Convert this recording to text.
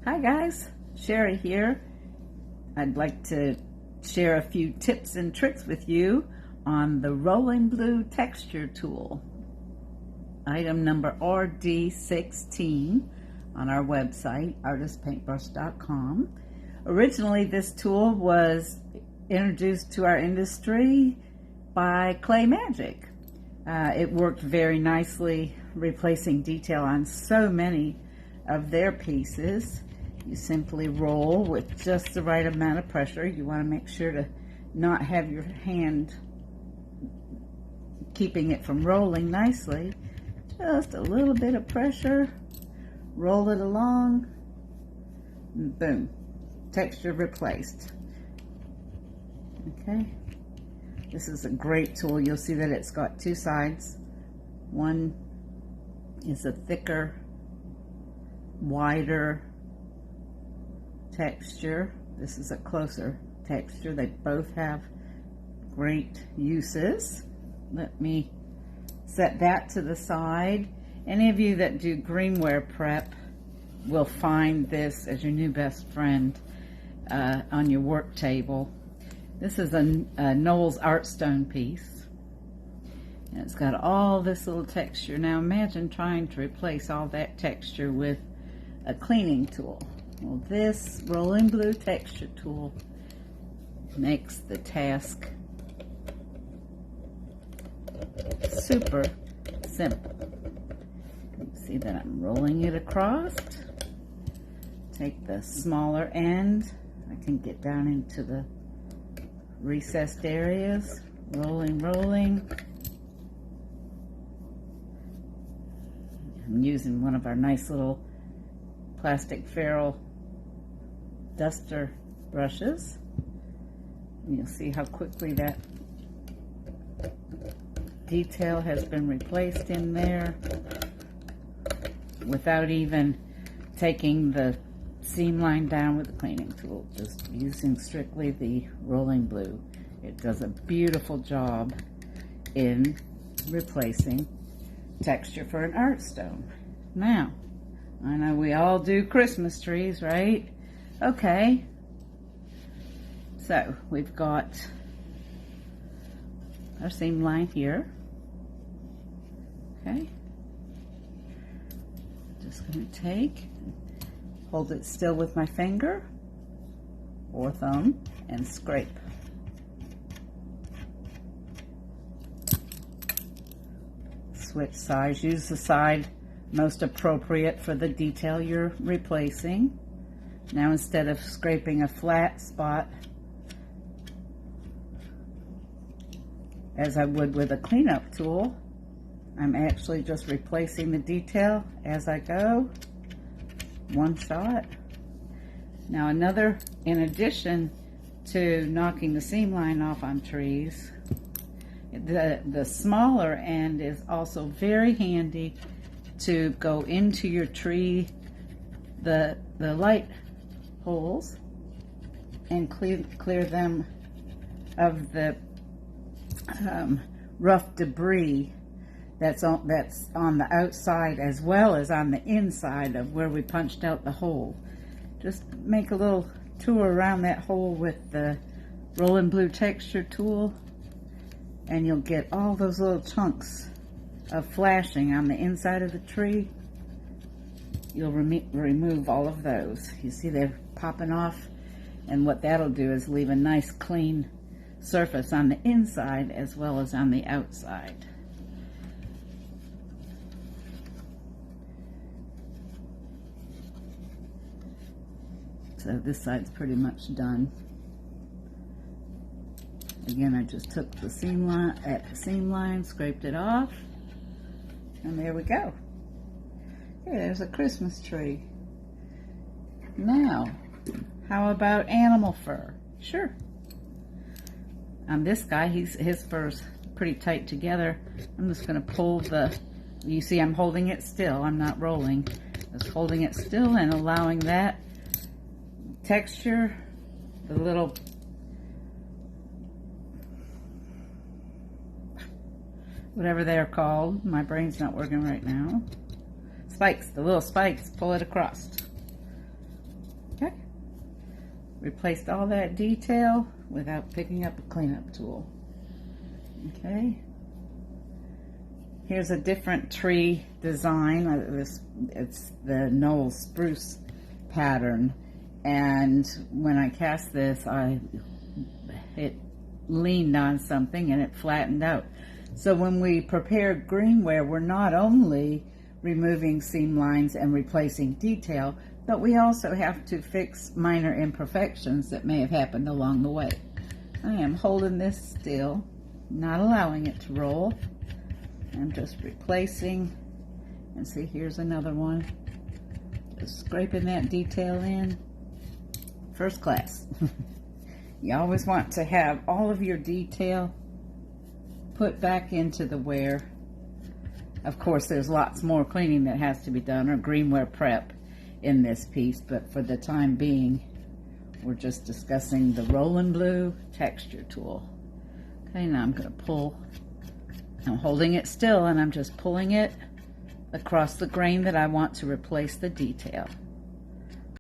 Hi guys, Sherry here. I'd like to share a few tips and tricks with you on the Rolling Blue Texture Tool. Item number RD16 on our website, artistpaintbrush.com. Originally, this tool was introduced to our industry by Clay Magic. It worked very nicely, replacing detail on so many of their pieces. You simply roll with just the right amount of pressure. You want to make sure to not have your hand keeping it from rolling nicely. Just a little bit of pressure, roll it along, and boom, texture replaced. Okay, this is a great tool. You'll see that it's got two sides. One is a thicker, wider texture. This is a closer texture. They both have great uses. Let me set that to the side. Any of you that do greenware prep will find this as your new best friend on your work table. This is a Knoll's Artstone piece, and it's got all this little texture. Now imagine trying to replace all that texture with a cleaning tool. Well, this Rolling Blue Texture Tool makes the task super simple. You see that I'm rolling it across. Take the smaller end. I can get down into the recessed areas. Rolling. I'm using one of our nice little plastic ferrule duster brushes. And you'll see how quickly that detail has been replaced in there without even taking the seam line down with the cleaning tool, just using strictly the Rolling Blue. It does a beautiful job in replacing texture for an art stone. Now, I know we all do Christmas trees, right? Okay, so we've got our seam line here. Okay, just going to hold it still with my finger or thumb and scrape. Switch sides, use the side most appropriate for the detail you're replacing. Now instead of scraping a flat spot as I would with a cleanup tool, I'm actually just replacing the detail as I go. One shot. Now in addition to knocking the seam line off on trees, the smaller end is also very handy to go into your tree, the light holes, and clear them of the rough debris that's on the outside as well as on the inside of where we punched out the hole. Just make a little tour around that hole with the Rolling Blue Texture Tool, and you'll get all those little chunks of flashing on the inside of the tree. You'll remove all of those. You see they're popping off, and what that'll do is leave a nice clean surface on the inside as well as on the outside. So this side's pretty much done. Again, I just took the seam line, scraped it off, and there we go. Hey, there's a Christmas tree. Now, how about animal fur? Sure. On this guy, his fur's pretty tight together. I'm just going to pull you see I'm holding it still, I'm not rolling. Just holding it still and allowing that texture, the little whatever they're called, my brain's not working right now, spikes, the little spikes, pull it across. Okay. Replaced all that detail without picking up a cleanup tool. Okay. Here's a different tree design. It's the Knoll spruce pattern. And when I cast this, it leaned on something and it flattened out. So when we prepare greenware, we're not only removing seam lines and replacing detail, but we also have to fix minor imperfections that may have happened along the way. I am holding this still, not allowing it to roll. I'm just replacing, and see, here's another one. Just scraping that detail in. First class. You always want to have all of your detail put back into the wear. Of course, there's lots more cleaning that has to be done, or greenware prep in this piece, but for the time being, we're just discussing the Roland Blue texture tool. Okay, now I'm going to pull. I'm holding it still, and I'm just pulling it across the grain that I want to replace the detail.